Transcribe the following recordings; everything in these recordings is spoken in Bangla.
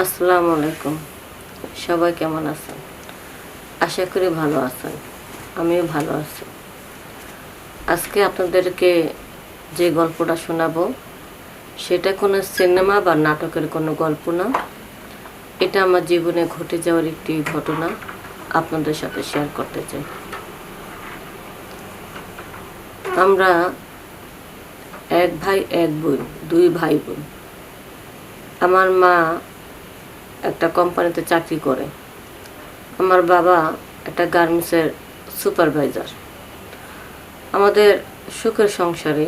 আসসালামু আলাইকুম। সবাই কেমন আছেন? আশা করি ভালো আছেন। আমিও ভালো আছি। আজকে আপনাদেরকে যে গল্পটা শোনাবো সেটা কোনো সিনেমা বা নাটকের কোনো গল্প না। এটা আমার জীবনে ঘটে যাওয়ার একটি ঘটনা আপনাদের সাথে শেয়ার করতে চাই। আমরা এক ভাই এক বোন, দুই ভাই বোন। আমার মা একটা কোম্পানিতে চাকরি করে। আমার বাবা একটা গার্মেন্টসের সুপারভাইজার। আমাদের সুখের সংসারে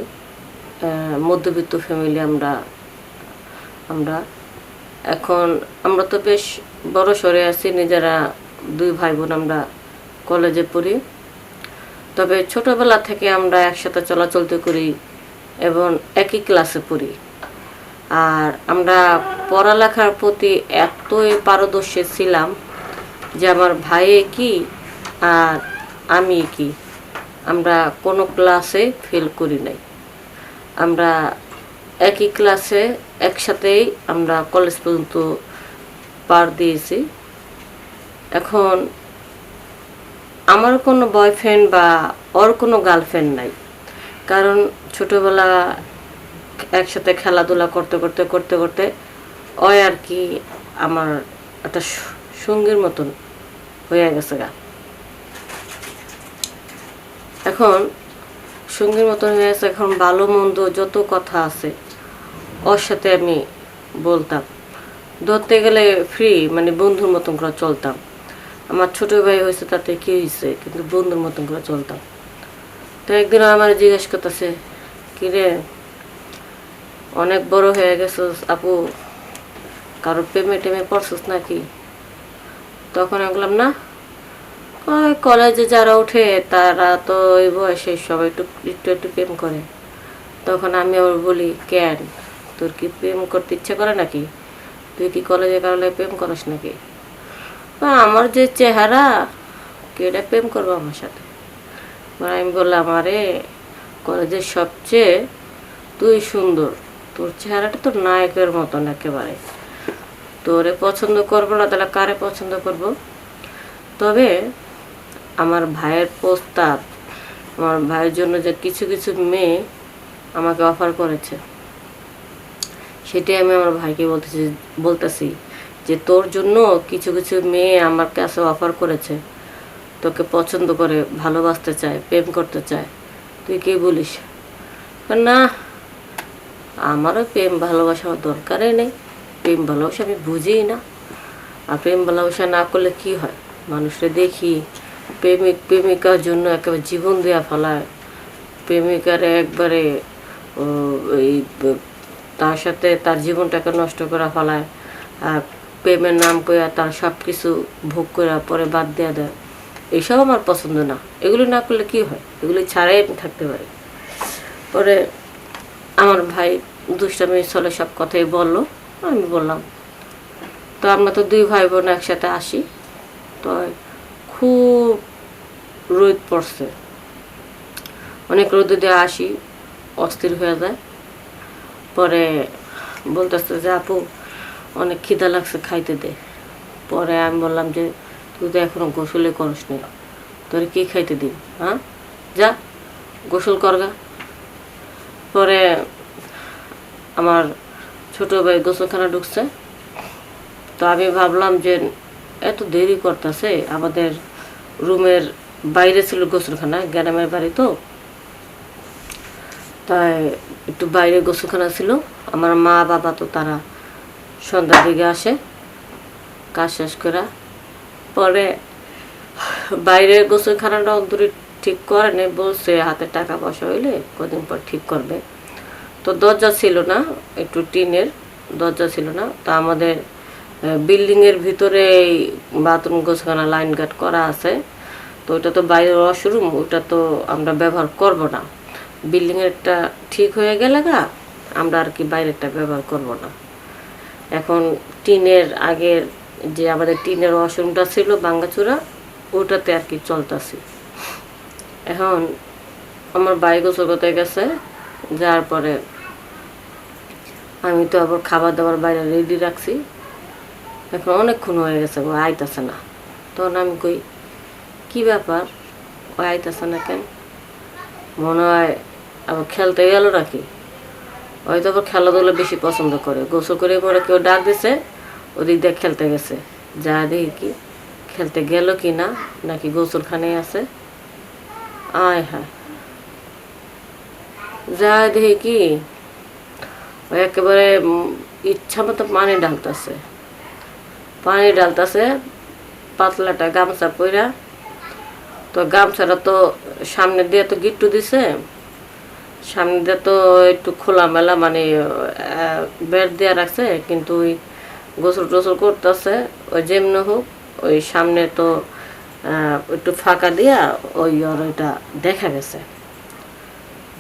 মধ্যবিত্ত ফ্যামিলি আমরা আমরা এখন আমরা তো বেশ বড় সরে আছি, নিজেরা দুই ভাই বোন আমরা কলেজে পড়ি। তবে ছোটবেলা থেকে আমরা একসাথে চলাচলতে করি এবং একই ক্লাসে পড়ি। আর আমরা পড়ালেখার প্রতি এতই পারদর্শী ছিলাম যে আমার ভাই কি আর আমি কি, আমরা কোনো ক্লাসে ফেল করি নাই। আমরা একই ক্লাসে একসাথেই আমরা কলেজ পর্যন্ত পার দিয়েছি। এখন আমার কোনো বয়ফ্রেন্ড বা ওর কোনো গার্লফ্রেন্ড নাই, কারণ ছোটোবেলা একসাথে খেলাধুলা করতে করতে করতে করতে ওই আর কি আমার একটা সঙ্গীর মতন হয়ে গেছে গা। এখন সঙ্গীর মতন হয়ে গেছে। এখন ভালো মন্দ যত কথা আছে ওর সাথে আমি বলতাম, ধরতে গেলে ফ্রি, মানে বন্ধুর মতন করে চলতাম। আমার ছোট ভাই হয়েছে তাতে কি হয়েছে, কিন্তু বন্ধুর মতন করে চলতাম। তো একদিন আমার জিজ্ঞেস করতেছে, কিরে অনেক বড় হয়ে গেছিস আপু, কারোর প্রেমে টেমে পড়ছিস নাকি? তখন আমি বললাম না, ওই কলেজে যারা ওঠে তারা তো ওই বয়সে সবাই একটু একটু একটু প্রেম করে। তখন আমি আবার বলি, কেন তোর কি প্রেম করতে ইচ্ছে করে নাকি? তুই কি কলেজে কারণে প্রেম করিস নাকি? আমার যে চেহারা, কেটা প্রেম করবো আমার সাথে? আমি বললাম, আরে কলেজের সবচেয়ে তুই সুন্দর, তোর চেহারাটা তো নায়কের মতন একেবারে। তোরে পছন্দ করবো না তাহলে কারে পছন্দ করব? তবে আমার ভাইয়ের প্রস্তাব, আমার ভাইয়ের জন্য যে কিছু কিছু মেয়ে আমাকে অফার করেছে, সেটাই আমি আমার ভাইকে বলতেছি যে তোর জন্য কিছু কিছু মেয়ে আমার কাছে অফার করেছে, তোকে পছন্দ করে, ভালোবাসতে চায়, প্রেম করতে চায়, তুই কি বলিস? না, আমারও প্রেম ভালোবাসার দরকারই নেই, প্রেম ভালোবাসা আমি বুঝিই না। আর প্রেম ভালোবাসা না করলে কি হয়, মানুষরা দেখি প্রেমিক প্রেমিকার জন্য একেবারে জীবন দেওয়া ফেলায়, প্রেমিকারে একবারে এই তার সাথে তার জীবনটাকে নষ্ট করা ফেলায়, আর প্রেমের নাম করে তার সব কিছু ভোগ করে পরে বাদ দেওয়া দেয়। এইসব আমার পছন্দ না। এগুলি না করলে কি হয়, এগুলি ছাড়াই আমি থাকতে পারি। পরে আমার ভাই দুষ্টামি চলে সব কথাই বললো, আমি বললাম। তো আমরা তো দুই ভাই বোন একসাথে আসি, তো খুব রোদ পড়ছে, অনেক রোদে দিয়ে আসি, অস্থির হয়ে যায়। পরে বলতেছে যে আপু অনেক খিদা লাগছে, খাইতে দে। পরে আমি বললাম যে তুই তো এখনো গোসলে করিস নি, তোর কি খাইতে দিন? হ্যাঁ, যা গোসল করগা। পরে আমার ছোট ভাই গোসলখানা ঢুকছে। তো আমি ভাবলাম যে এত দেরি করতেছে, আমাদের রুমের বাইরে ছিল গোসলখানা, গ্রামের বাড়ি তো, তাই একটু বাইরে গোসলখানা ছিল। আমার মা বাবা তো তারা সন্ধ্যার দিকে আসে কাজ শেষ করা। পরে বাইরের গোসলখানাটা অন্তরে ঠিক করে নেই, বলছে হাতে টাকা পয়সা হইলে কদিন পর ঠিক করবে। তো দরজা ছিল না, একটু টিনের দরজা ছিল না। তা আমাদের বিল্ডিংয়ের ভিতরে এই বাথরুম গোসলখানা লাইন গার্ড করা আছে, তো ওটা তো বাইরের ওয়াশরুম, ওটা তো আমরা ব্যবহার করব না। বিল্ডিংয়েরটা ঠিক হয়ে গেলে গা আমরা আর কি বাইরেরটা ব্যবহার করব না। এখন টিনের আগের যে আমাদের টিনের ওয়াশরুমটা ছিল ভাঙ্গাচোরা, ওটাতে আর কি চলতেছি। এখন আমার ভাই গোসল করতে গেছে, যার পরে আমি তো আবার খাবার দাবার বাইরে রেডি রাখছি। এখন অনেকক্ষণ হয়ে গেছে, ও আইতাছে না। তখন আমি কই, কি ব্যাপার, ও আইতাছে না কেন? মনে হয় আবার খেলতে গেল নাকি। হয়তো আবার খেলাধুলা বেশি পছন্দ করে। গোসল করে পরে কেউ ডাক দিছে, ওদিক দিয়ে খেলতে গেছে। যা দেখি কি খেলতে গেল কি না, নাকি গোসলখানে আছে। আয় হ্যাঁ, যা দেখি কি ও একেবারে ইচ্ছা মতো পানি ঢালতেছে পাতলাটা গামছা পইরা। তো গামছাটা তো সামনে দিয়ে তো গিট্টু দিছে, সামনে দিয়ে তো একটু খোলামেলা মানে বের দেওয়া রাখছে, কিন্তু ওই গোসল টোসল করতেছে ওই যেমন হোক, ওই সামনে তো একটু ফাঁকা দিয়া ওই ওইটা দেখা গেছে।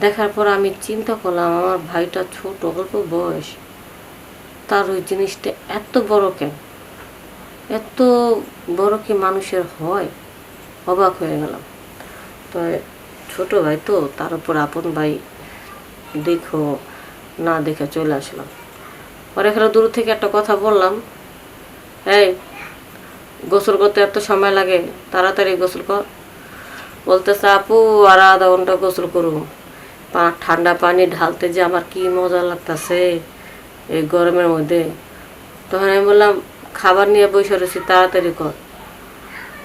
দেখার পর আমি চিন্তা করলাম, আমার ভাইটা ছোট, অল্প বয়স, তার ওই জিনিসটা এত বড় কেন, এত বড় কি মানুষের হয়? অবাক হয়ে গেলাম। তো ছোট ভাই তো, তার উপর আপন ভাই, দেখো না দেখে চলে আসলাম। পরে এখানে দূর থেকে একটা কথা বললাম, এই গোসল করতে এত সময় লাগে, তাড়াতাড়ি গোসল কর। বলতেছে, আপু আর আধা ঘন্টা গোসল করুম, ঠান্ডা পানি ঢালতে যে আমার কি মজা লাগতেছে এই গরমের মধ্যে। তখন আমি বললাম, খাবার নিয়ে বসে রয়েছি, তাড়াতাড়ি কর।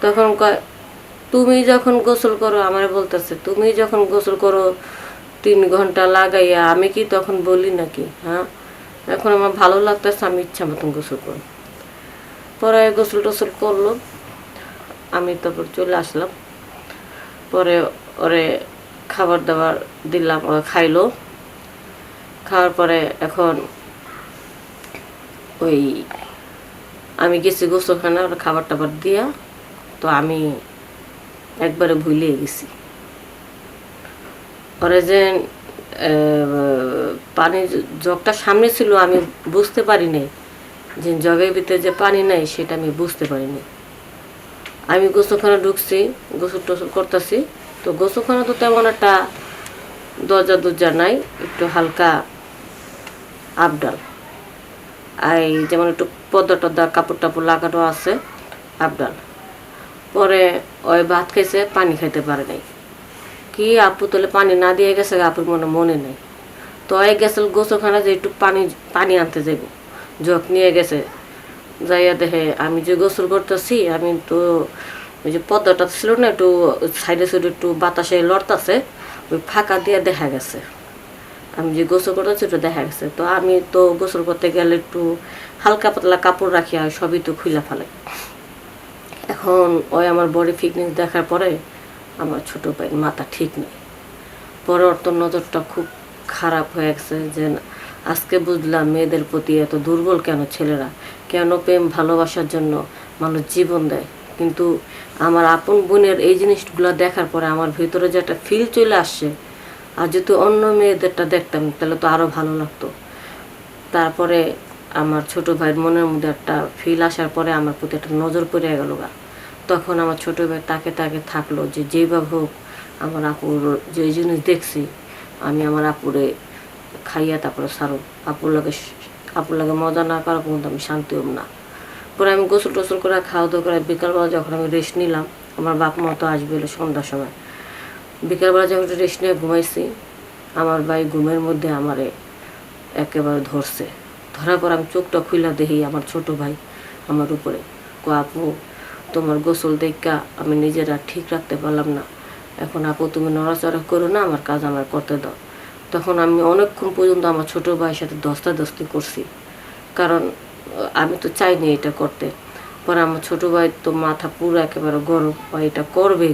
তখন কয়, তুমি যখন গোসল করো, আমার বলতেছে, তুমি যখন গোসল করো 3 ঘন্টা লাগাইয়া, আমি কি তখন বলি নাকি? হ্যাঁ, এখন আমার ভালো লাগতেছে, আমি ইচ্ছা মতন গোসল করো। পরে গোসল টোসল করলো, আমি তারপর চলে আসলাম। পরে ওরে খাবার দাবার দিলাম, ও খাইলো। খাওয়ার পরে এখন ওই আমি গেছি গোসলখানা, ওরা খাবার টাবার দিয়া, তো আমি একবারে ভুলে গেছি। ওরে যে পানি জগটা সামনে ছিল, আমি বুঝতে পারি নাই যে জগের ভিতরে যে পানি নাই, সেটা আমি বুঝতে পারিনি। আমি গোসলখানা ঢুকছি, গোসল টোসল করতেছি। তো গোসলখানা তো তেমন একটা দরজা নাই, একটু হালকা আপডাল, এই যেমন একটু পর্দা টর্দা কাপড় টাপড় লাগানো আছে, আপডাল। পরে ওই ভাত খাইছে, পানি খাইতে পারে নাই। কি আপু তাহলে পানি না দিয়ে গেছে, আপুর মনে নেই। তো ওই গেছে গোসলখানা যে একটু পানি আনতে যাইব, জগ নিয়ে গেছে। যাইয়া দেখে আমি যে গোসল করতেছি, আমি তো ওই যে পর্দাটা ছিল না, একটু সাইডে সাইডে একটু বাতাসে লড়তাছে, ওই ফাঁকা দিয়ে দেখা গেছে আমি যে গোসল করতেছি, একটু দেখা গেছে। তো আমি তো গোসল করতে গেলে একটু হালকা পাতলা কাপড় রাখি, আর সবই তো খুলে ফেলে। এখন ওই আমার বডি ফিটনেস দেখার পরে আমার ছোট ভাইয়ের মাথা ঠিক নেই। পরে ওর তো নজরটা খুব খারাপ হয়ে গেছে, যে আজকে বুঝলাম মেয়েদের প্রতি এত দুর্বল কেন ছেলেরা, কেন প্রেম ভালোবাসার জন্য মানুষ জীবন দেয়। কিন্তু আমার আপন বোনের এই জিনিসগুলো দেখার পরে আমার ভিতরে যে একটা ফিল চলে আসছে, আর যদি অন্য মেয়েদেরটা দেখতাম তাহলে তো আরও ভালো লাগতো। তারপরে আমার ছোট ভাইয়ের মনের মধ্যে একটা ফিল আসার পরে আমার প্রতি একটা নজর পড়ে গেল গা। তখন আমার ছোট ভাই তাকে থাকলো, যে যেভাবে হোক আমার আপুর যে জিনিস দেখছি, আমি আমার আপুরে খাইয়া তারপরে সারো, আপুর লাগে মজা না করা পর্যন্ত আমি শান্তি হব না। পরে আমি গোসল টোসল করে খাওয়া দাওয়া করে বিকালবেলা যখন আমি রেস্ট নিলাম, আমার বাপ মা তো আসবে হলো সন্ধ্যার সময়। বিকালবেলা যখন রেস্ট নিয়ে ঘুমাইছি, আমার ভাই ঘুমের মধ্যে আমারে একেবারে ধরার পর আমি চোখটা খুইলা দেখি আমার ছোট ভাই আমার উপরে। আপু তোমার গোসল দেখা আমি নিজেরা ঠিক রাখতে পারলাম না, এখন আপু তুমি নড়াচড়া করো না, আমার কাজ আমার করতে দাও। তখন আমি অনেকক্ষণ পর্যন্ত আমার ছোট ভাইয়ের সাথে দস্তাদস্তি করছি, কারণ আমি তো চাইনি এটা করতে। পরে আমার ছোট ভাই তো মাথা পুরো একেবারে গরম, বা এটা করবে।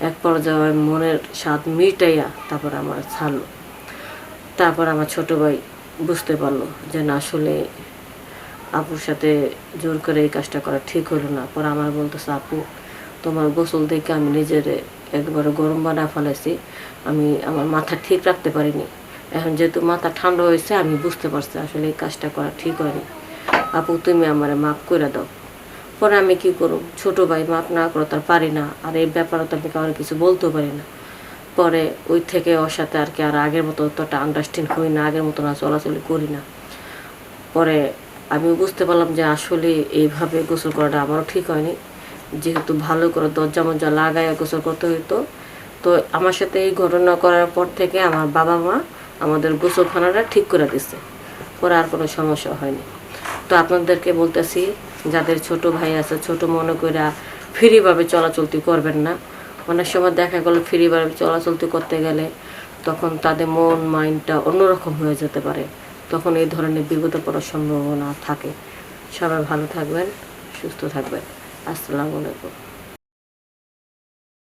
এক পর্যায়ে মনের স্বাদ মিটাইয়া তারপর আমার ছাড়লো। তারপর আমার ছোট ভাই বুঝতে পারলো যে না, আসলে আপুর সাথে জোর করে এই কাজটা করা ঠিক হলো না। পরে আমার বলতেছে, আপু তোমার গোসল দেখে আমি নিজের একবারে গরম বানা ফেলেছি, আমি আমার মাথা ঠিক রাখতে পারিনি। এখন যেহেতু মাথা ঠান্ডা হয়েছে, আমি বুঝতে পারছি আসলে এই কাজটা করা ঠিক হয়নি, আপু তুমি আমার মাফ করে দাও। পরে আমি কি করব, ছোট ভাই মাফ না করে তার পারি না, আর এই ব্যাপারে তো আমি কারো কিছু বলতেও পারি না। পরে ওই থেকে ওর সাথে আর কি আর আগের মতো অতটা আন্ডারস্ট্যান্ড হই না, আগের মতো না চলাচলি করি না। পরে আমি বুঝতে পারলাম যে আসলে এইভাবে গোসল করাটা আমারও ঠিক হয়নি, যেহেতু ভালো করে দরজা মরজা লাগায় গোসল করতে হইতো। তো আমার সাথে এই ঘটনা করার পর থেকে আমার বাবা মা আমাদের গোসলখানাটা ঠিক করে দিচ্ছে, পরে আর কোনো সমস্যা হয়নি। তো আপনাদেরকে বলতেছি, যাদের ছোট ভাই আছে ছোট মনে করে ফ্রিভাবে চলাচলতি করবেন না। অনেক সময় দেখা গেল ফ্রিভাবে চলাচলতি করতে গেলে তখন তাদের মন মাইন্ডটা অন্যরকম হয়ে যেতে পারে, তখন এই ধরনের বিপদে পড়ার সম্ভাবনা থাকে। সবাই ভালো থাকবেন, সুস্থ থাকবেন। আসসালামু আলাইকুম।